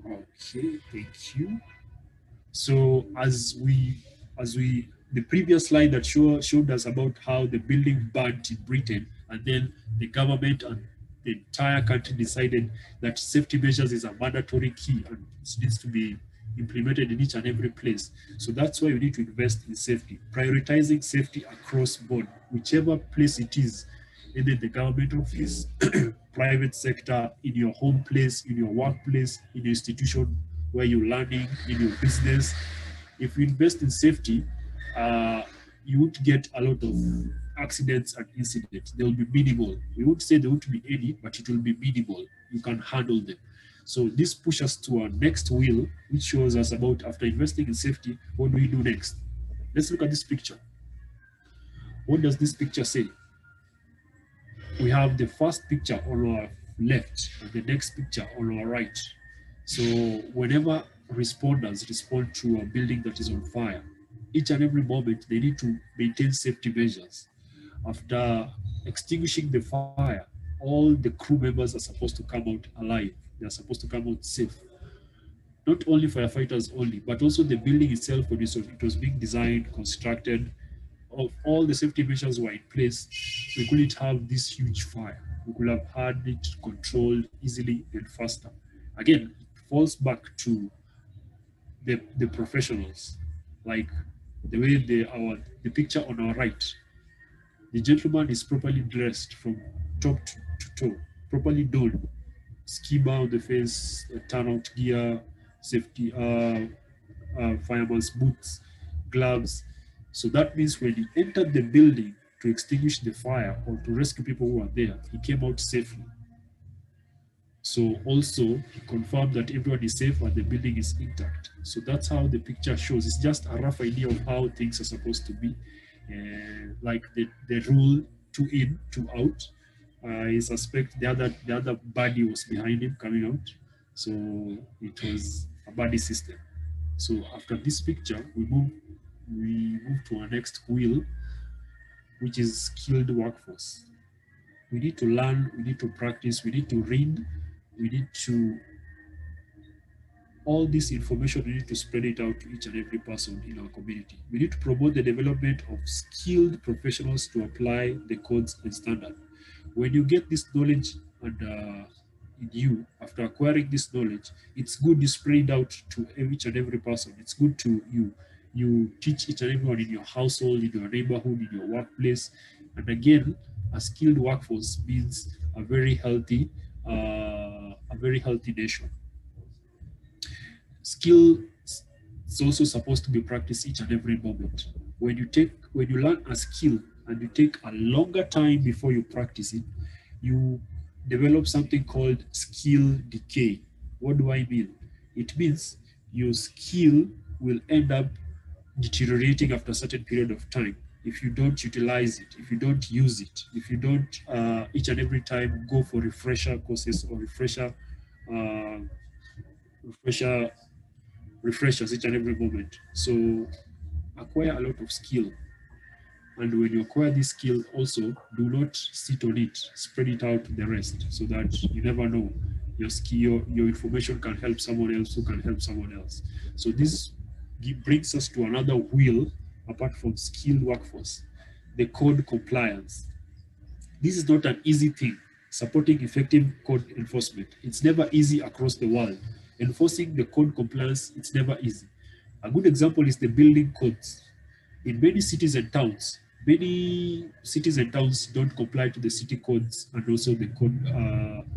Okay, thank you. So the previous slide that showed us about how the building burnt in Britain, and then the government and the entire country decided that safety measures is a mandatory key and it needs to be implemented in each and every place. So that's why we need to invest in safety, prioritizing safety across board, whichever place it is, either the government office, private sector, in your home place, in your workplace, in your institution where you're learning, in your business. If you invest in safety, uh, you would get a lot of accidents and incidents. They will be minimal. We would say there won't be any, but it will be minimal. You can handle them. So this pushes us to our next wheel, which shows us about after investing in safety, what do we do next? Let's look at this picture. What does this picture say? We have the first picture on our left and the next picture on our right. So whenever responders respond to a building that is on fire, each and every moment they need to maintain safety measures. After extinguishing the fire, all the crew members are supposed to come out alive. They are supposed to come out safe. Not only firefighters only, but also the building itself when it was being designed, constructed, of all the safety measures were in place, we couldn't have this huge fire. We could have had it controlled easily and faster. Again, it falls back to the professionals, like the way the picture on our right. The gentleman is properly dressed from top to toe, properly donned, ski bar on the face, turnout gear, safety, fireman's boots, gloves. So that means when he entered the building to extinguish the fire or to rescue people who are there, he came out safely. So also he confirmed that everyone is safe and the building is intact. So that's how the picture shows. It's just a rough idea of how things are supposed to be. Like the rule two in, two out. I suspect the other body was behind him coming out. So it was a buddy system. So after this picture, we move to our next wheel, which is skilled workforce. We need to learn, we need to practice, we need to read, we need to all this information we need to spread it out to each and every person in our community. We need to promote the development of skilled professionals to apply the codes and standard. When you get this knowledge and in you, after acquiring this knowledge, it's good you spread it out to each and every person. It's good to you teach each and everyone in your household, in your neighborhood, in your workplace. And again, a skilled workforce means a very healthy nation. Skill is also supposed to be practiced each and every moment. When you learn a skill and you take a longer time before you practice it, you develop something called skill decay. What do I mean? It means your skill will end up deteriorating after a certain period of time if you don't utilize it, if you don't use it, if you don't each and every time go for refresher courses or uh, refresher refreshers each and every moment. So acquire a lot of skill. And when you acquire this skill, also do not sit on it, spread it out to the rest so that you never know your skill, your information can help someone else who can help someone else. So this brings us to another wheel apart from skilled workforce, the code compliance. This is not an easy thing. Supporting effective code enforcement. It's never easy across the world. Enforcing the code compliance, it's never easy. A good example is the building codes. In many cities and towns don't comply to the city codes and also the code,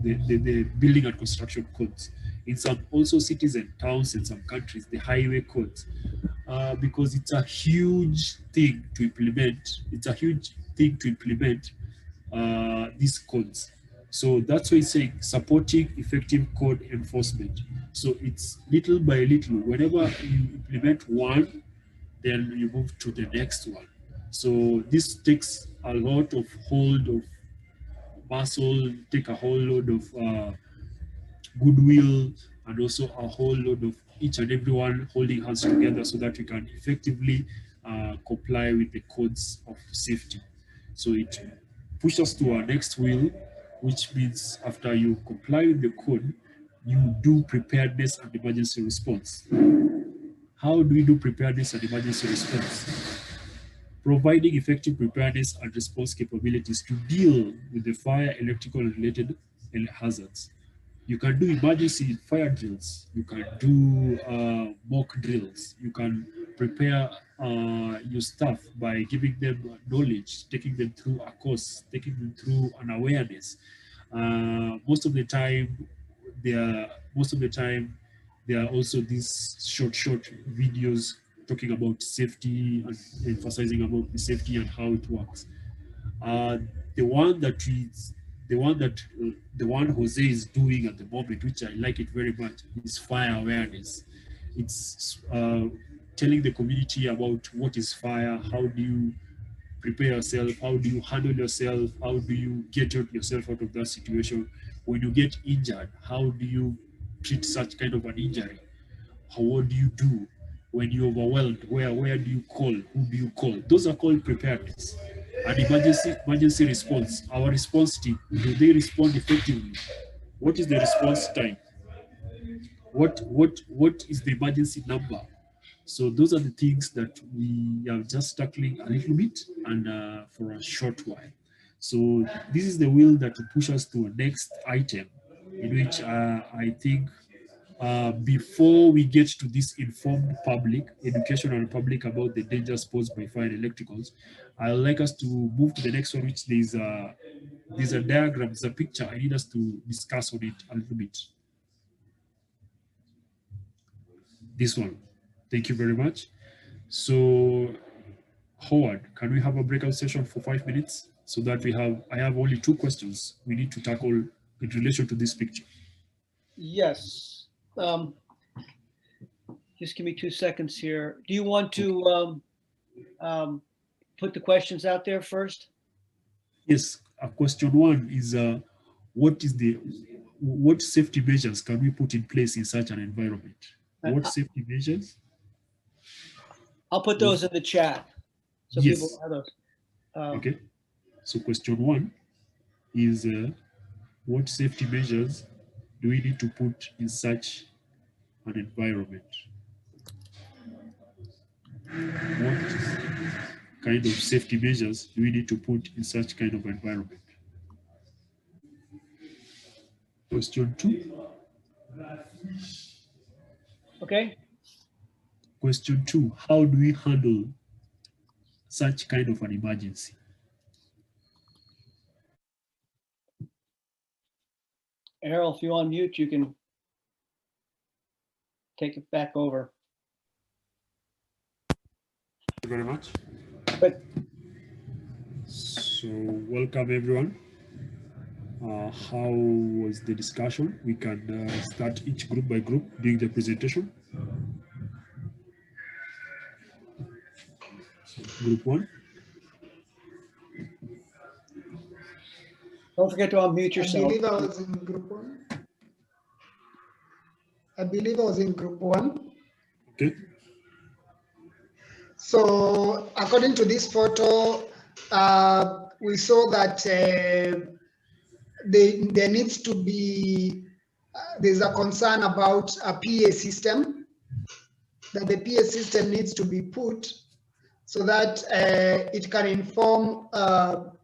the building and construction codes. In some also cities and towns in some countries, the highway codes, because it's a huge thing to implement. It's a huge thing to implement these codes. So that's why it's saying supporting effective code enforcement. So it's little by little. Whenever you implement one, then you move to the next one. So this takes a lot of hold of muscle, take a whole load of goodwill, and also a whole load of each and everyone holding hands together so that we can effectively comply with the codes of safety. So it pushes us to our next wheel, which means after you comply with the code, you do preparedness and emergency response. How do we do preparedness and emergency response? Providing effective preparedness and response capabilities to deal with the fire, electrical, and related hazards. You can do emergency fire drills. You can do mock drills. You can prepare your staff by giving them knowledge, taking them through a course, taking them through an awareness. Most of the time, there are also these short videos talking about safety and emphasizing about the safety and how it works. Uh, the one that is the one Jose is doing at the moment, which I like it very much, is fire awareness. It's telling the community about what is fire, how do you prepare yourself, how do you handle yourself, how do you get yourself out of that situation. When you get injured, how do you treat such kind of an injury? What do you do when you're overwhelmed? Where do you call? Who do you call? Those are called preparedness. And emergency response. Our response team, do they respond effectively? What is the response time? What is the emergency number? So those are the things that we are just tackling a little bit and for a short while. So this is the wheel that will push us to a next item, in which I think before we get to this informed public, education and public about the dangers posed by fire and electricals, I'd like us to move to the next one, which there's a diagram, there's a picture. I need us to discuss on it a little bit. This one. Thank you very much. So, Howard, can we have a breakout session for 5 minutes so that I have only 2 questions we need to tackle in relation to this picture. Yes. Just give me 2 seconds here. Do you want to put the questions out there first? Yes. Question 1 is what safety measures can we put in place in such an environment? What safety measures? I'll put those in the chat so yes. people have those. Okay. So question 1 is what safety measures do we need to put in such an environment? What kind of safety measures do we need to put in such kind of environment? Question 2. Okay. Question 2, how do we handle such kind of an emergency? Errol, if you unmute, you can take it back over. Thank you very much. But, so welcome everyone. How was the discussion? We can start each group by group doing the presentation. Group 1. Don't forget to unmute yourself. I believe I was in group 1. Okay. So according to this photo, we saw that there needs to be, there's a concern about a PA system, that the PA system needs to be put so that it can inform what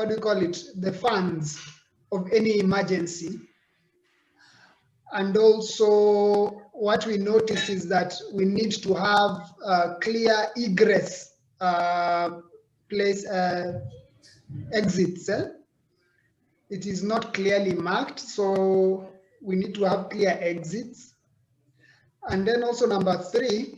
do you call it, the funds of any emergency. And also what we noticed is that we need to have clear egress exits. It is not clearly marked, so we need to have clear exits. And then also number 3,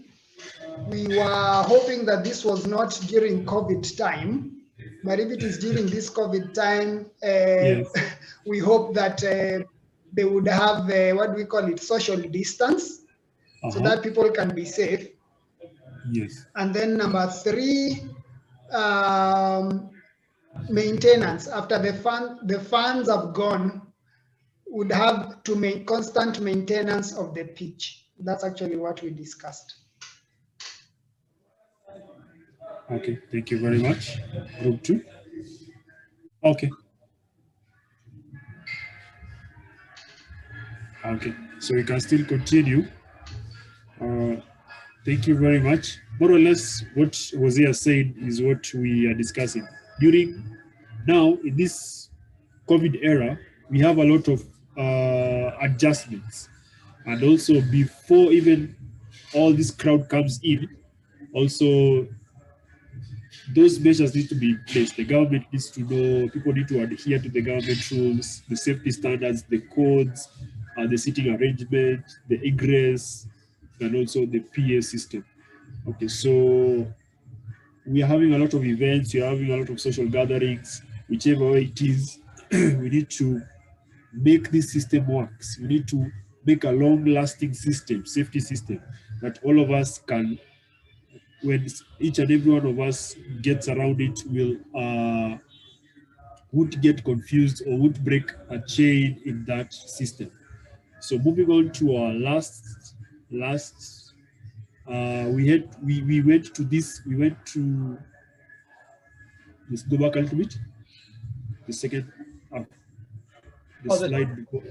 we were hoping that this was not during COVID time, but if it is during this COVID time, yes, we hope that they would have, what do we call it, social distance, so that people can be safe. Yes. And then number 3, maintenance. After the funds have gone, would have to make constant maintenance of the pitch. That's actually what we discussed. Okay, thank you very much. Group 2. Okay. Okay, so we can still continue. Thank you very much. More or less, what Hosea said is what we are discussing. During now, in this COVID era, we have a lot of adjustments. And also, before even all this crowd comes in, also those measures need to be in place. The government needs to know, people need to adhere to the government rules, the safety standards, the codes, the seating arrangement, the egress, and also the PA system. Okay, so we are having a lot of events, we are having a lot of social gatherings, whichever way it is, we need to make this system works. We need to make a long-lasting system, safety system, that all of us can, when each and every one of us gets around it, will would get confused or would break a chain in that system. So moving on to our last we went to this, we went to let's go back a little bit. The second the slide before.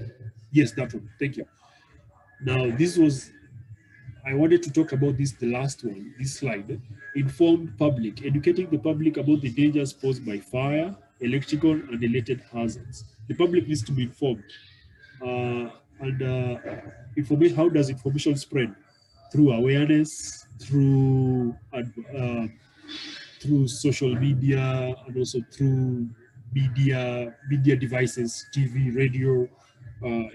Yes, that one. Thank you. Now this was, I wanted to talk about this, the last one, this slide. Informed public, educating the public about the dangers posed by fire, electrical, and related hazards. The public needs to be informed. And information, how does information spread? Through awareness, through social media, and also through media devices, TV, radio,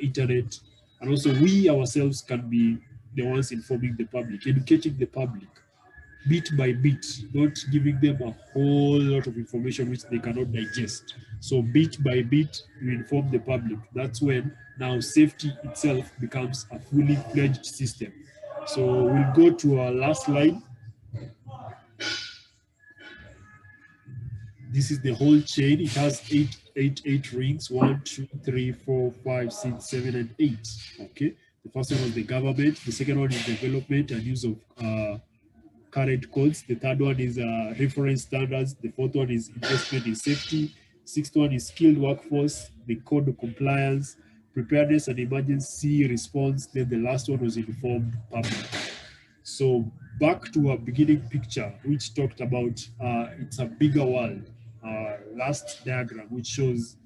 internet, and also we ourselves can be the ones informing the public, educating the public bit by bit, not giving them a whole lot of information which they cannot digest. So bit by bit, you inform the public. That's when now safety itself becomes a fully fledged system. So we'll go to our last slide. This is the whole chain. It has eight rings. 1, 2, 3, 4, 5, 6, 7, and 8. Okay. The first one was the government. The second one is development and use of current codes. The third one is reference standards. The fourth one is investment in safety. Sixth one is skilled workforce, the code of compliance, preparedness and emergency response. Then the last one was informed public. So back to our beginning picture, which talked about it's a bigger world. Last diagram, which shows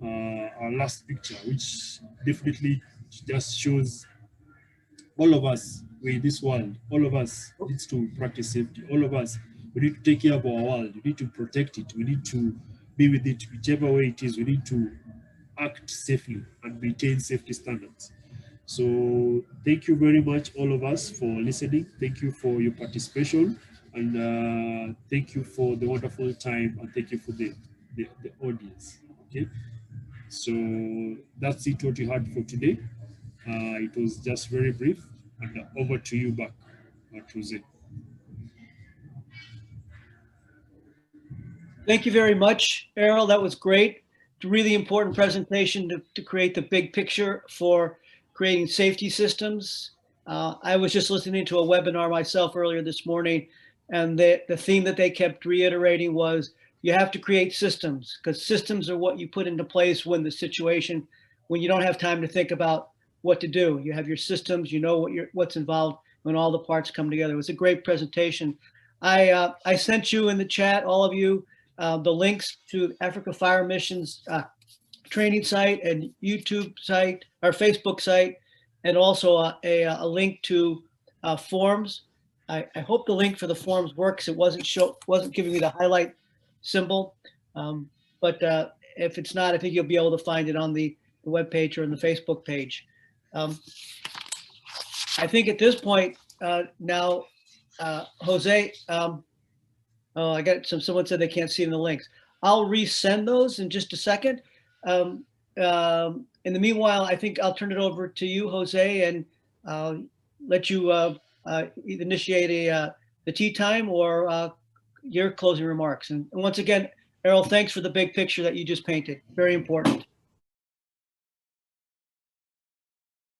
our last picture, which definitely just shows all of us, we're in this world. All of us needs to practice safety. All of us, we need to take care of our world. We need to protect it. We need to be with it, whichever way it is. We need to act safely and maintain safety standards. So thank you very much, all of us, for listening. Thank you for your participation, and thank you for the wonderful time, and thank you for the audience. Okay, so that's it, what you had for today. It was just very brief, and over to you back, Jose. Thank you very much, Errol. That was great. It's a really important presentation to create the big picture for creating safety systems. I was just listening to a webinar myself earlier this morning, and the theme that they kept reiterating was you have to create systems, because systems are what you put into place when when you don't have time to think about what to do. You have your systems, you know what's involved when all the parts come together. It was a great presentation. I sent you in the chat, all of you, the links to Africa Fire Mission's training site and YouTube site, or Facebook site, and also a link to forms. I hope the link for the forms works. It wasn't giving me the highlight symbol, but if it's not, I think you'll be able to find it on the web page or in the Facebook page. I think at this point now, Jose, oh, I got someone said they can't see in the links. I'll resend those in just a second. In the meanwhile, I think I'll turn it over to you, Jose, and let you either initiate the tea time or your closing remarks. And once again, Errol, thanks for the big picture that you just painted. Very important.